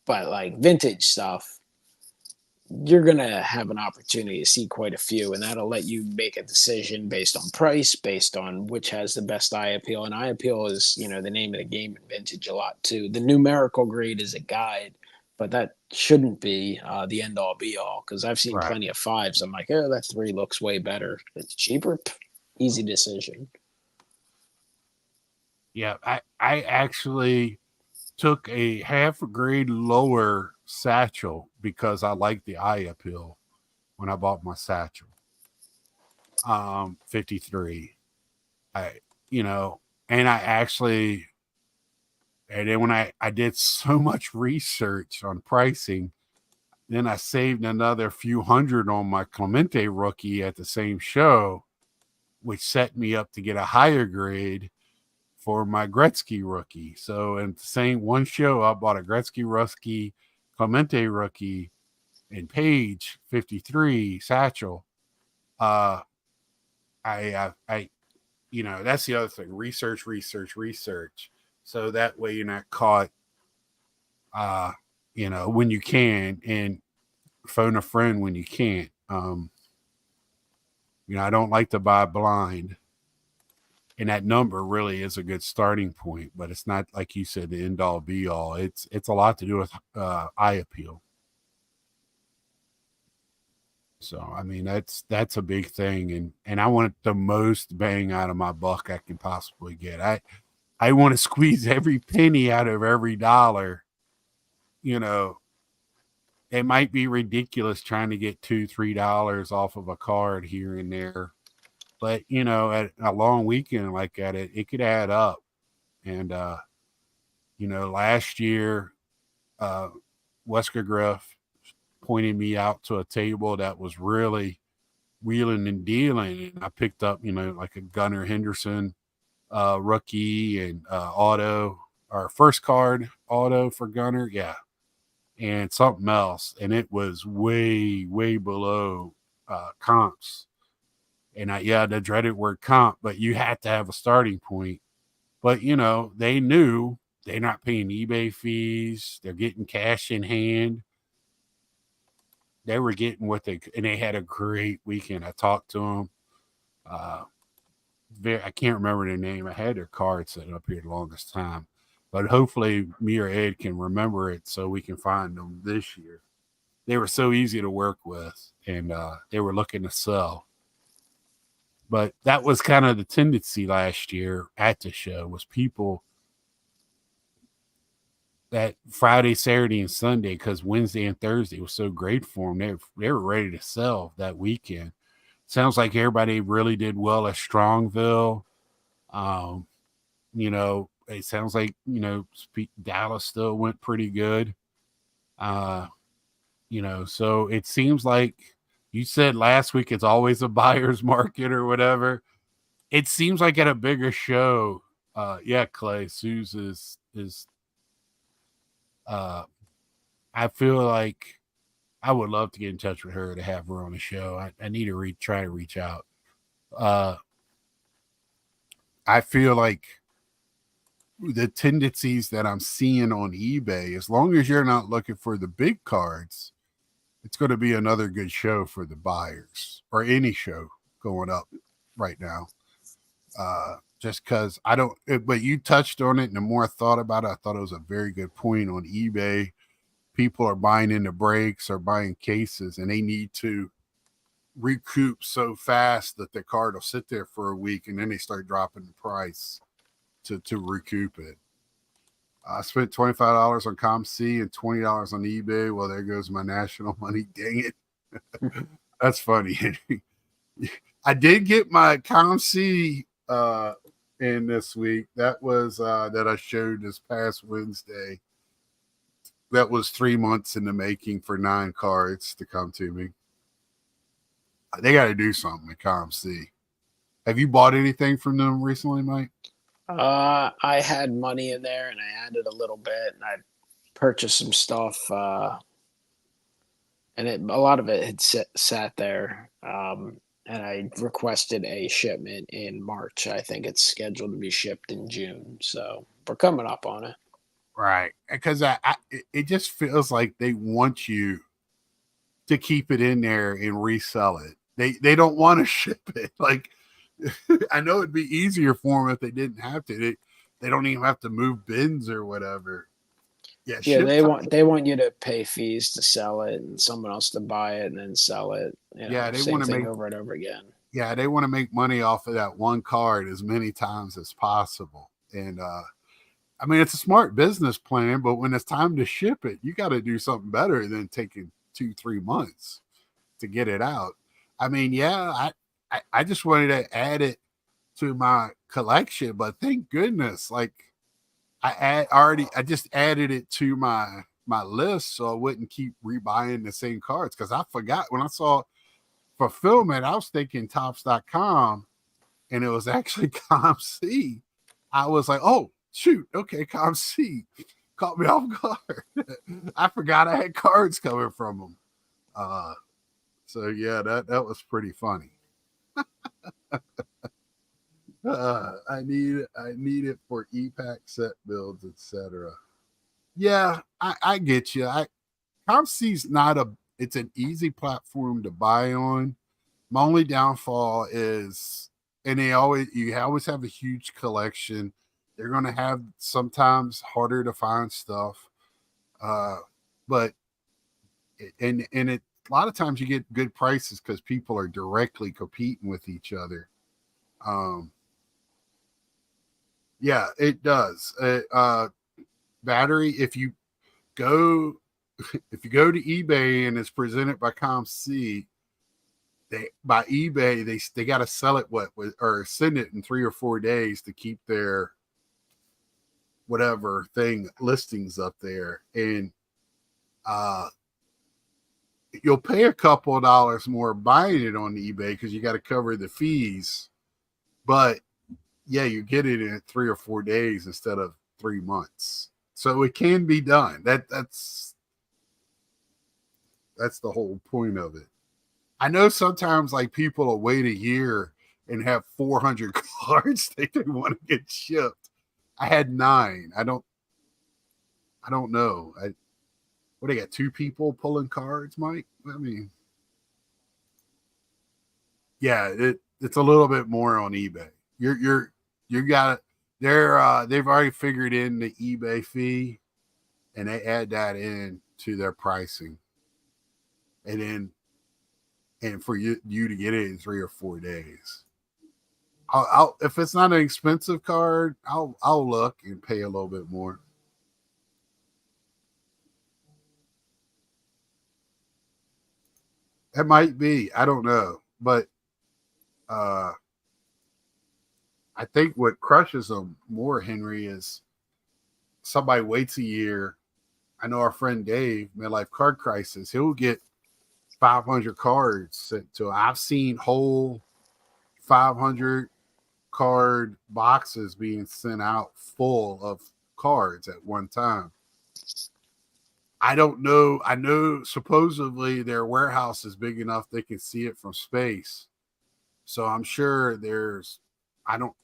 But like vintage stuff, you're gonna have an opportunity to see quite a few, and that'll let you make a decision based on price, based on which has the best eye appeal. And eye appeal is, the name of the game in vintage a lot too. The numerical grade is a guide, but that shouldn't be the end all be all because I've seen plenty of fives. I'm like, oh, that three looks way better. It's cheaper, easy decision. Yeah, I actually took a half a grade lower satchel because I like the eye appeal when I bought my satchel. 53. I, and I actually, and then when I did so much research on pricing, then I saved another few hundred on my Clemente rookie at the same show, which set me up to get a higher grade for my Gretzky rookie. So in the same one show, I bought a Gretzky rookie, Clemente rookie, and Page 53 satchel. I that's the other thing. Research. So that way you're not caught, when you can, and phone a friend when you can't. I don't like to buy blind. And that number really is a good starting point, but it's not, like you said, the end all be all. It's a lot to do with eye appeal. So I mean that's a big thing, and I want the most bang out of my buck I can possibly get. I want to squeeze every penny out of every dollar. You know, it might be ridiculous trying to get $2-3 off of a card here and there, but at a long weekend like that, it could add up. And last year, uh, Wesker Griff pointed me out to a table that was really wheeling and dealing, and I picked up like a Gunnar Henderson rookie and auto, our first card auto for Gunnar, yeah, and something else, and it was way below comps. And the dreaded word comp, but you had to have a starting point. But they knew they're not paying eBay fees, they're getting cash in hand. They were getting and they had a great weekend. I talked to them. I can't remember their name. I had their card set up here the longest time, but hopefully me or Ed can remember it so we can find them this year. They were so easy to work with, and they were looking to sell. But that was kind of the tendency last year at the show, was people that Friday, Saturday, and Sunday, because Wednesday and Thursday was so great for them, they were ready to sell that weekend. Sounds like everybody really did well at Strongville. It sounds like, Dallas still went pretty good. So it seems like you said last week it's always a buyer's market or whatever. It seems like at a bigger show, Clay, Suze is I feel like I would love to get in touch with her to have her on the show. I need to try to reach out. I feel like the tendencies that I'm seeing on eBay, as long as you're not looking for the big cards, it's going to be another good show for the buyers, or any show going up right now. Just because but you touched on it, and the more I thought about it, I thought it was a very good point on eBay. People are buying into breaks or buying cases, and they need to recoup so fast that the card will sit there for a week, and then they start dropping the price to recoup it. I spent $25 on ComC and $20 on eBay. Well, there goes my national money. Dang it. That's funny. I did get my ComC in this week. That was that I showed this past Wednesday. That was 3 months in the making for 9 cards to come to me. They got to do something at ComC. Have you bought anything from them recently, Mike? I had money in there, and I added a little bit, and I purchased some stuff, and a lot of it had sat there. And I requested a shipment in March. I think it's scheduled to be shipped in June, so we're coming up on it. Right, because it just feels like they want you to keep it in there and resell it. They don't want to ship it. Like, I know it'd be easier for them if they didn't have to. They don't even have to move bins or whatever. Yeah, they want you to pay fees to sell it, and someone else to buy it and then sell it. They same want to thing make over and over again. Yeah, they want to make money off of that one card as many times as possible. And I mean, it's a smart business plan, but when it's time to ship it, you got to do something better than taking 2-3 months to get it out. I mean, I just wanted to add it to my collection, but thank goodness, like I just added it to my list so I wouldn't keep rebuying the same cards, because I forgot when I saw fulfillment, I was thinking Topps.com, and it was actually ComC. I was like, oh shoot, okay, ComC caught me off guard. I forgot I had cards coming from them. So yeah, that was pretty funny. I need it for EPAC set builds, etc. Yeah, I get you. ComC's it's an easy platform to buy on. My only downfall is, and you always have a huge collection. They're going to have sometimes harder to find stuff, but a lot of times you get good prices because people are directly competing with each other. Yeah, it does. Battery, if you go to eBay and it's presented by ComC, by eBay they got to sell it or send it in 3 or 4 days to keep their whatever thing listings up there, and you'll pay a couple of dollars more buying it on eBay because you got to cover the fees, but yeah, you get it in 3 or 4 days instead of 3 months. So it can be done. That's the whole point of it. I know sometimes like people will wait a year and have 400 cards they want to get shipped. I had 9. I don't know. What, they got 2 people pulling cards, Mike? I mean, yeah, it's a little bit more on eBay. You got it. They've already figured in the eBay fee, and they add that in to their pricing, and for you to get it in 3 or 4 days. I'll if it's not an expensive card, I'll look and pay a little bit more. It might be. I don't know, but I think what crushes them more, Henry, is somebody waits a year. I know our friend Dave, Midlife Card Crisis, he'll get 500 cards sent to him. I've seen whole 500 card boxes being sent out full of cards at one time. I don't know. I know supposedly their warehouse is big enough they can see it from space. So I'm sure there's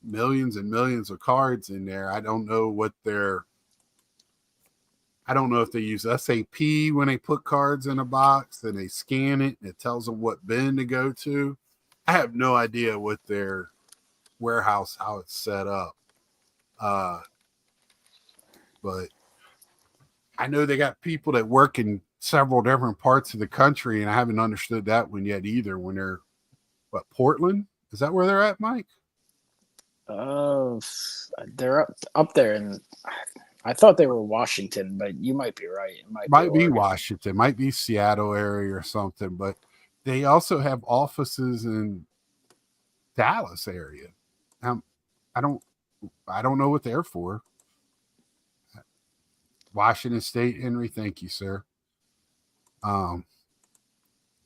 millions and millions of cards in there. I don't know if they use SAP when they put cards in a box, then they scan it and it tells them what bin to go to. I have no idea what their warehouse, how it's set up. But I know they got people that work in several different parts of the country, and I haven't understood that one yet either. When they're, Portland? Is that where they're at, Mike? They're up there, and I thought they were Washington, but you might be right. It might be Washington, might be Seattle area or something, but they also have offices in Dallas area. I don't know what they're for. Washington State, Henry, thank you, sir.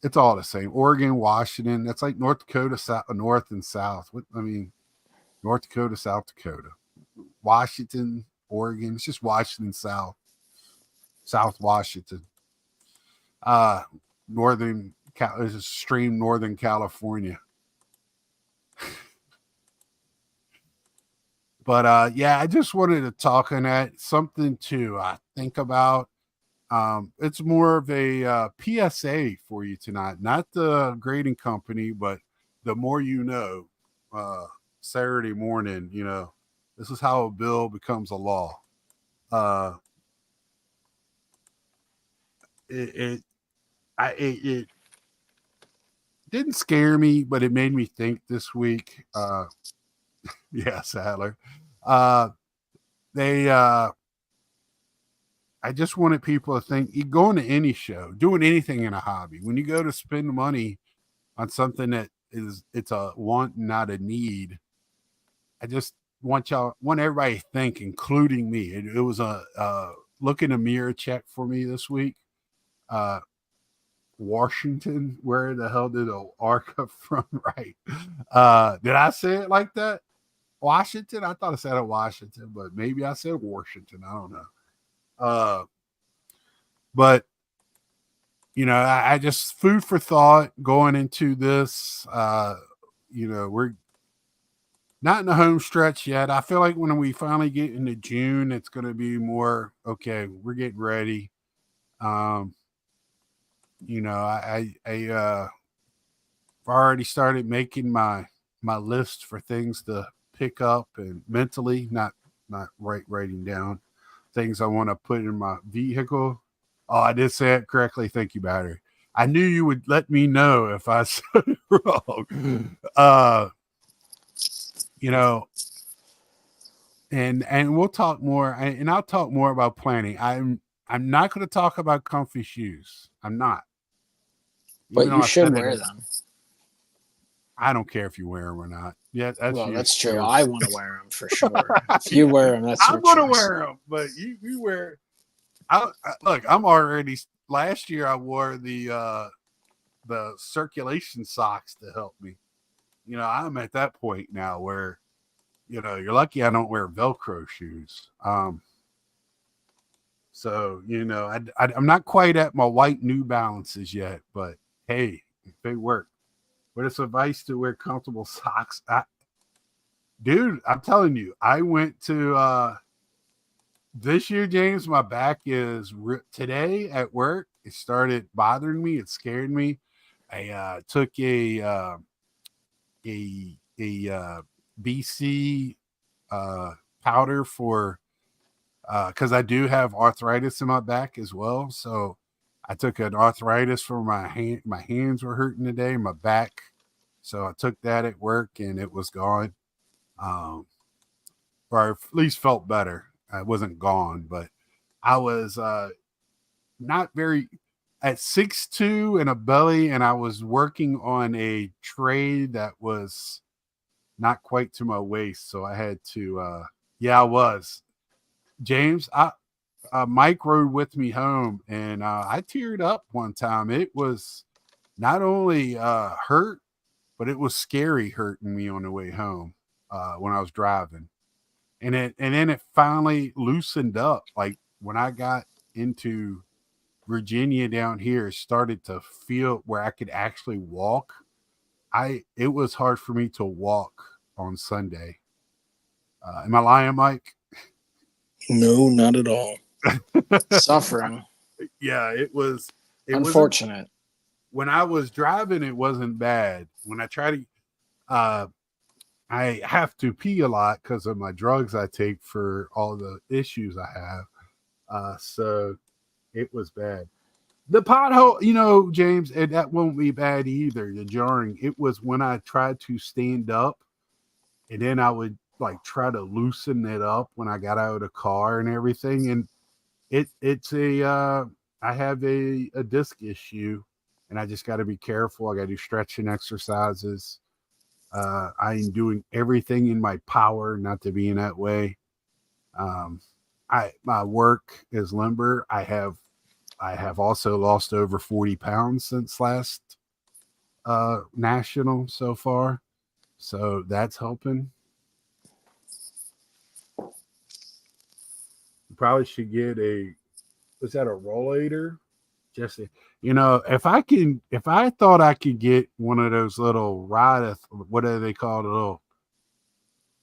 It's all the same. Oregon, Washington, that's like North Dakota, North and South. North Dakota, South Dakota, Washington, Oregon. It's just Washington, South Washington. There's a stream, Northern California. But yeah, I just wanted to talk on that. Something to think about. It's more of a PSA for you tonight, not the grading company, but the more you know. Saturday morning, this is how a bill becomes a law. It didn't scare me, but it made me think this week. Yeah, Sadler. I just wanted people to think, you going to any show, doing anything in a hobby, when you go to spend money on something that it's a want, not a need. I just want everybody to think, including me. It was a look in a mirror check for me this week. Washington, where the hell did the R come from? Right. Did I say it like that? Washington? I thought I said it Washington, but maybe I said Washington. I don't know. But I just food for thought going into this. We're not in the home stretch yet. I feel like when we finally get into June, it's going to be more, okay, we're getting ready. I've already started making my list for things to pick up, and mentally, not writing down things I want to put in my vehicle. Oh, I did say it correctly. Thank you, battery. I knew you would let me know if I said it wrong. You know, and we'll talk more, and I'll talk more about planning. I'm not going to talk about comfy shoes. I'm not. But Even though you I should said wear it, them. I don't care if you wear them or not. Yeah, Well, your, that's true. your I want to wear them for sure. If you wear them, that's I'm your going to choice. wear them, but you wear. Look. I'm already. Last year I wore the circulation socks to help me. You know, I'm at that point now where, you know, you're lucky I don't wear Velcro shoes. So, you know, I'm not quite at my white New Balances yet, but hey, they work. But it's advice to wear comfortable socks. Dude, I'm telling you, I went to this year, James. My back is today at work. It started bothering me. It scared me. I took a BC powder for because I do have arthritis in my back as well. So I took an arthritis for my hand. My hands were hurting today, my back. So I took that at work and it was gone. Or at least felt better. I wasn't gone, but I was not very at 6'2" and a belly, and I was working on a tray that was not quite to my waist. So I had to yeah, I was. James, Mike rode with me home, and I teared up one time. It was not only hurt, but it was scary hurting me on the way home when I was driving. And then it finally loosened up. Like when I got into Virginia down here, it started to feel where I could actually walk. It was hard for me to walk on Sunday. Am I lying, Mike? No, not at all. Suffering. Yeah, it was. It wasn't Unfortunate. when I was driving. It wasn't bad. When I try to, I have to pee a lot because of my drugs I take for all the issues I have. So it was bad. The pothole, you know, James, and that won't be bad either. The jarring. It was when I tried to stand up, and then I would like try to loosen it up when I got out of the car and everything. And it's a I have a disc issue, and I just got to be careful. I got to do stretching exercises. I'm doing everything in my power not to be in that way. Um, my work is limber. I have also lost over 40 pounds since last national so far, so that's helping. You probably should get was that a rollator? Just you know, if I thought I could get one of those little ride, what are they called,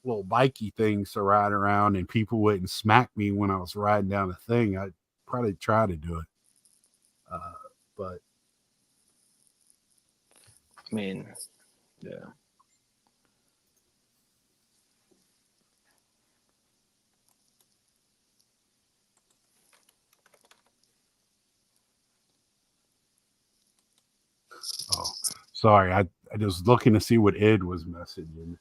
little bikey things to ride around, and people wouldn't smack me when I was riding down the thing, I'd probably try to do it. But I mean, yeah. oh, sorry, I was looking to see what Ed was messaging.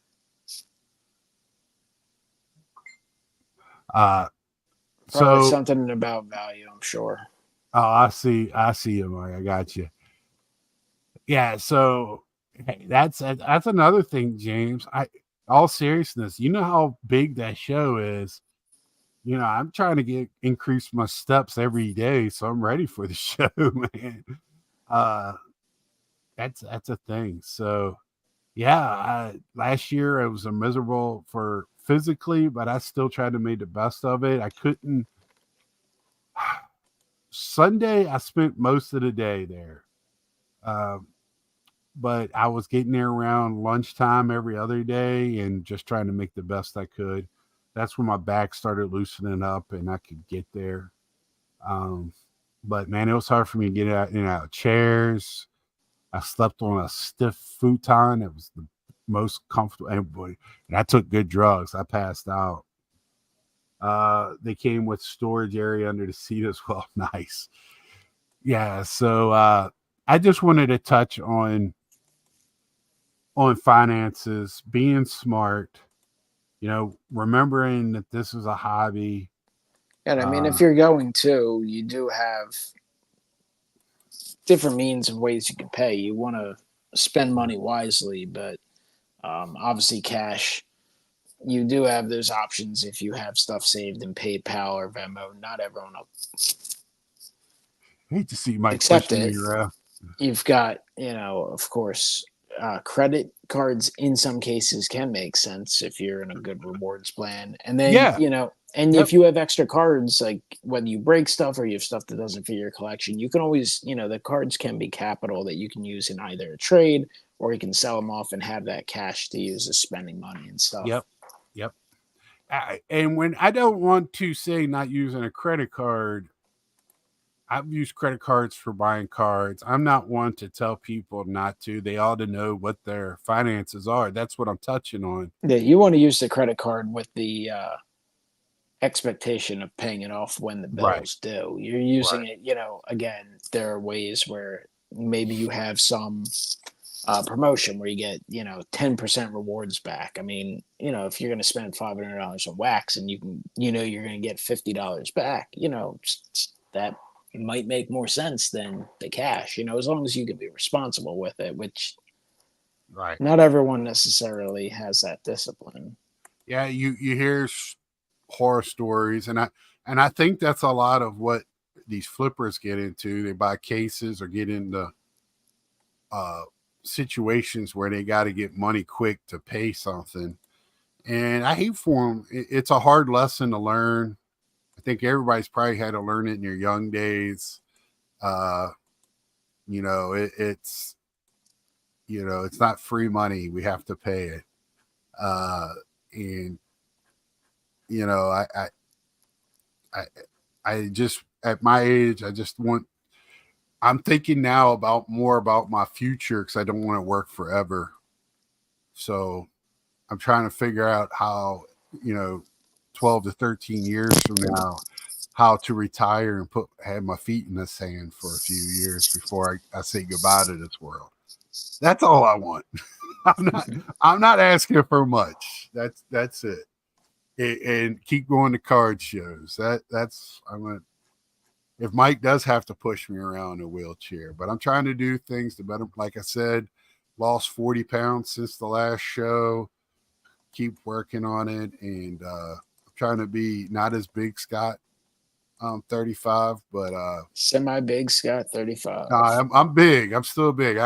Probably So something about value, I'm sure. oh, I see you, Mike. I got you. Yeah, so hey, that's another thing, James. All seriousness, you know how big that show is. You know, I'm trying to increase my steps every day, so I'm ready for the show, man. Uh, that's a thing. So yeah, last year I was a miserable for physically, but I still tried to make the best of it. I couldn't. Sunday, I spent most of the day there. Um, but I was getting there around lunchtime every other day and just trying to make the best I could. That's when my back started loosening up and I could get there. Um, but man, it was hard for me to get out in and out of chairs. I slept on a stiff futon. It was the most comfortable. And I took good drugs. I passed out. They came with storage area under the seat as well. Nice. Yeah. So I just wanted to touch on finances, being smart, remembering that this is a hobby. And I mean, if you're going to, you do have different means of ways you can pay. You want to spend money wisely, but obviously, cash. You do have those options if you have stuff saved in PayPal or Venmo. Not everyone will hate to see Mike accept pushing it. me around. You've got, of course, credit cards in some cases can make sense if you're in a good rewards plan. And then, Yeah. And Yep. if you have extra cards, like whether you break stuff or you have stuff that doesn't fit your collection, you can always, the cards can be capital that you can use in either a trade or you can sell them off and have that cash to use as spending money and stuff. Yep. And when I don't want to say not using a credit card, I've used credit cards for buying cards. I'm not one to tell people not to. They ought to know what their finances are. That's what I'm touching on. Yeah, you want to use the credit card with the expectation of paying it off when the bills due. You're using it, again, there are ways where maybe you have some promotion where you get, 10% rewards back. I mean, if you're going to spend $500 on wax and you can, you're going to get $50 back, that might make more sense than the cash, as long as you can be responsible with it, which not everyone necessarily has that discipline. Yeah. You hear horror stories, and I think that's a lot of what these flippers get into. They buy cases or get into situations where they got to get money quick to pay something, and I hate for them. It's a hard lesson to learn. I think everybody's probably had to learn it in your young days. It's it's not free money. We have to pay it. And I just, at my age, I'm thinking now more about my future because I don't want to work forever. So I'm trying to figure out how, 12 to 13 years from now, how to retire and have my feet in the sand for a few years before I say goodbye to this world. That's all I want. I'm not asking for much. That's it. And keep going to card shows. If Mike does have to push me around in a wheelchair, but I'm trying to do things to better. Like I said, lost 40 pounds since the last show. Keep working on it, and I'm trying to be not as big, Scott. 35, but semi big, Scott. 35. I'm big. I'm still big.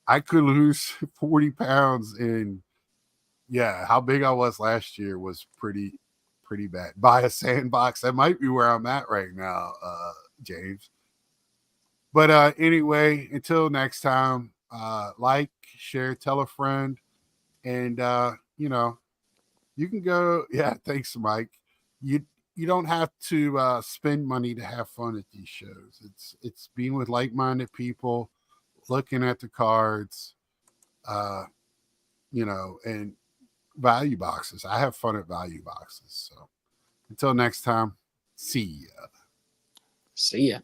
I could lose 40 pounds, and yeah, how big I was last year was pretty bad. Buy a sandbox. That might be where I'm at right now, James. But anyway, until next time, like, share, tell a friend, and you can go. Yeah, thanks, Mike. You don't have to spend money to have fun at these shows. It's being with like-minded people, looking at the cards, and value boxes. I have fun at value boxes. So until next time, see ya. See ya.